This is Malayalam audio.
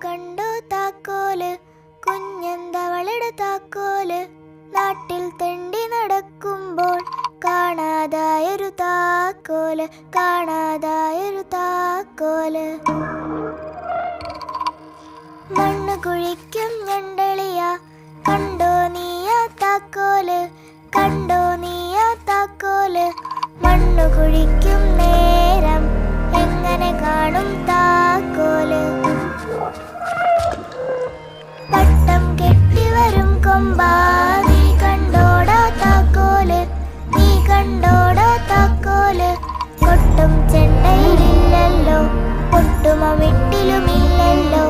കണ്ടോ താക്കോല്, കുഞ്ഞന്തവളുടെ താക്കോല്. നാട്ടിൽ തെണ്ടി നടക്കുമ്പോൾ കാണാതായൊരു താക്കോല്, കാണാതായൊരു താക്കോല്. മണ്ണ് കുഴിക്കും ഞണ്ടളിയ, കണ്ടോ നീയാ താക്കോല്, കണ്ടോ നീയാ താക്കോല്. മണ്ണ് കുഴിക്കും നേരം എങ്ങനെ കാണും താക്കോല്. പട്ടം കെട്ടി വരും കൊമ്പാ, നീ കണ്ടോടാ താക്കോല്, നീ കണ്ടോടാ താക്കോല്. കൊട്ടും ചെണ്ടയിലില്ലല്ലോ, കൊട്ടുമ വിട്ടിലുമില്ലല്ലോ.